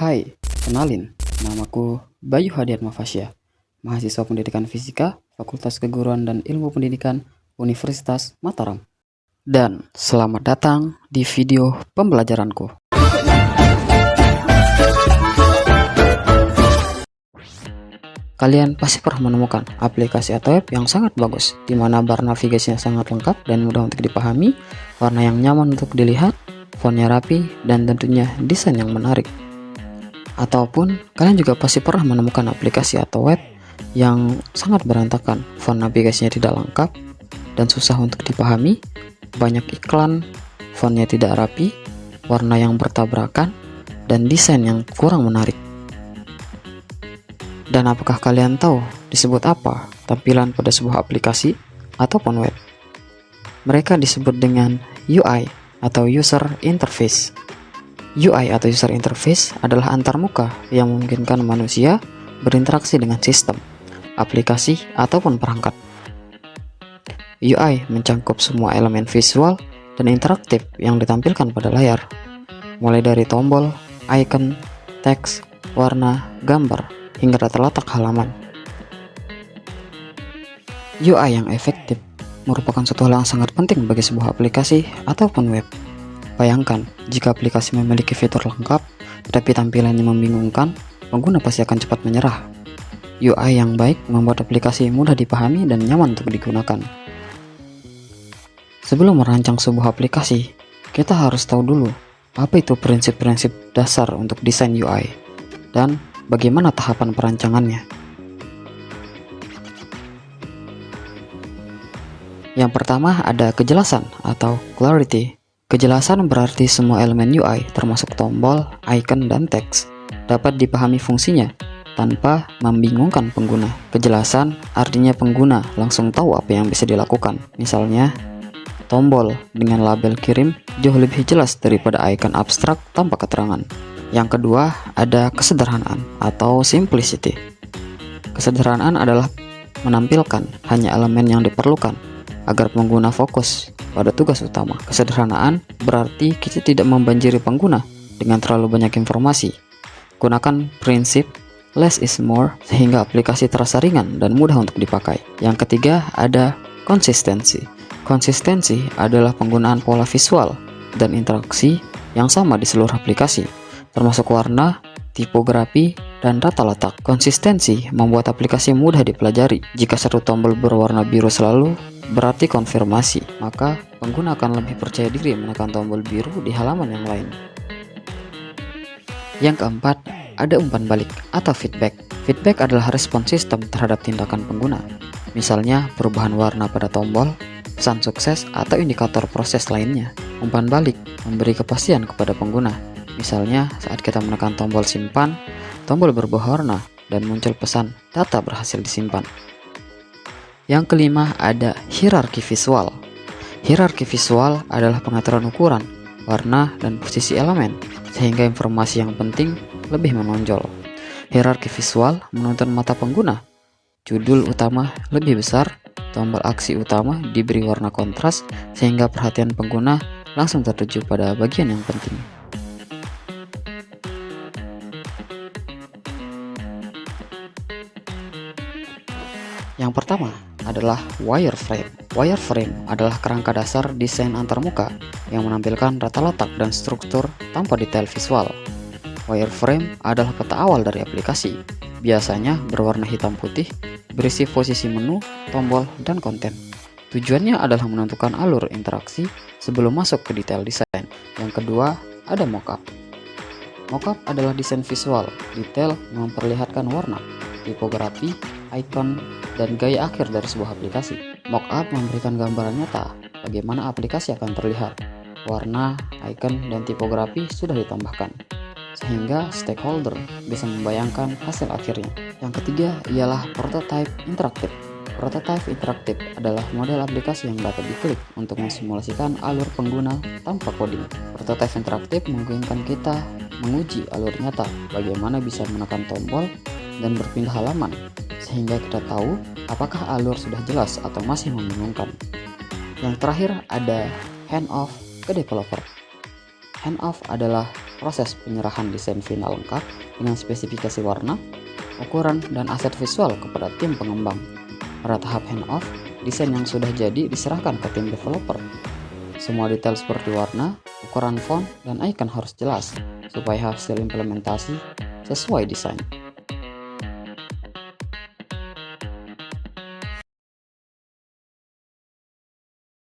Hai, kenalin, namaku Bayu Hadiatma Fasya, mahasiswa pendidikan fisika, Fakultas Keguruan dan Ilmu Pendidikan, Universitas Mataram. Dan selamat datang di video pembelajaranku. Kalian pasti pernah menemukan aplikasi atau web yang sangat bagus, di mana bar navigasinya sangat lengkap dan mudah untuk dipahami, warna yang nyaman untuk dilihat, fontnya rapi, dan tentunya desain yang menarik. Ataupun kalian juga pasti pernah menemukan aplikasi atau web yang sangat berantakan, font navigasinya tidak lengkap dan susah untuk dipahami, banyak iklan, fontnya tidak rapi, warna yang bertabrakan, dan desain yang kurang menarik. Dan apakah kalian tahu disebut apa tampilan pada sebuah aplikasi ataupun web? Mereka disebut dengan UI atau User Interface. UI atau User Interface adalah antarmuka yang memungkinkan manusia berinteraksi dengan sistem, aplikasi, ataupun perangkat. UI mencangkup semua elemen visual dan interaktif yang ditampilkan pada layar, mulai dari tombol, icon, teks, warna, gambar, hingga data letak halaman. UI yang efektif merupakan suatu hal yang sangat penting bagi sebuah aplikasi ataupun web. Bayangkan, jika aplikasi memiliki fitur lengkap, tapi tampilannya membingungkan, pengguna pasti akan cepat menyerah. UI yang baik membuat aplikasi mudah dipahami dan nyaman untuk digunakan. Sebelum merancang sebuah aplikasi, kita harus tahu dulu apa itu prinsip-prinsip dasar untuk desain UI dan bagaimana tahapan perancangannya. Yang pertama ada kejelasan atau clarity. Kejelasan berarti semua elemen UI termasuk tombol, icon, dan teks dapat dipahami fungsinya tanpa membingungkan pengguna. Kejelasan artinya pengguna langsung tahu apa yang bisa dilakukan. Misalnya, tombol dengan label kirim jauh lebih jelas daripada icon abstrak tanpa keterangan. Yang kedua, ada kesederhanaan atau simplicity. Kesederhanaan adalah menampilkan hanya elemen yang diperlukan agar pengguna fokus pada tugas utama. Kesederhanaan berarti kita tidak membanjiri pengguna dengan terlalu banyak informasi. Gunakan prinsip less is more sehingga aplikasi terasa ringan dan mudah untuk dipakai. Yang ketiga, ada konsistensi. Konsistensi adalah penggunaan pola visual dan interaksi yang sama di seluruh aplikasi, termasuk warna, tipografi, dan data letak. Konsistensi membuat aplikasi mudah dipelajari. Jika satu tombol berwarna biru selalu, berarti konfirmasi, maka pengguna akan lebih percaya diri menekan tombol biru di halaman yang lain. Yang keempat, ada umpan balik atau feedback. Feedback adalah respon sistem terhadap tindakan pengguna. Misalnya, perubahan warna pada tombol, pesan sukses, atau indikator proses lainnya. Umpan balik memberi kepastian kepada pengguna. Misalnya, saat kita menekan tombol simpan, tombol berubah warna dan muncul pesan data berhasil disimpan. Yang kelima, ada hierarki visual. Hierarki visual adalah pengaturan ukuran, warna, dan posisi elemen, sehingga informasi yang penting lebih menonjol. Hierarki visual menuntun mata pengguna. Judul utama lebih besar, tombol aksi utama diberi warna kontras, sehingga perhatian pengguna langsung tertuju pada bagian yang penting. Yang pertama adalah wireframe. Wireframe adalah kerangka dasar desain antarmuka yang menampilkan data letak dan struktur tanpa detail visual. Wireframe adalah peta awal dari aplikasi, biasanya berwarna hitam putih, berisi posisi menu, tombol, dan konten. Tujuannya adalah menentukan alur interaksi sebelum masuk ke detail desain. Yang kedua, ada mockup. Mockup adalah desain visual, detail memperlihatkan warna, tipografi, icon, dan gaya akhir dari sebuah aplikasi. Mockup memberikan gambaran nyata bagaimana aplikasi akan terlihat. Warna, icon, dan tipografi sudah ditambahkan, sehingga stakeholder bisa membayangkan hasil akhirnya. Yang ketiga ialah prototype interaktif. Prototype interaktif adalah model aplikasi yang dapat diklik untuk mensimulasikan alur pengguna tanpa coding. Prototype interaktif memungkinkan kita menguji alur nyata, bagaimana bisa menekan tombol dan berpindah halaman, sehingga kita tahu apakah alur sudah jelas atau masih membingungkan. Yang terakhir ada handoff ke developer. Handoff adalah proses penyerahan desain final lengkap dengan spesifikasi warna, ukuran, dan aset visual kepada tim pengembang. Pada tahap handoff, desain yang sudah jadi diserahkan ke tim developer. Semua detail seperti warna, ukuran font, dan icon harus jelas supaya hasil implementasi sesuai desain.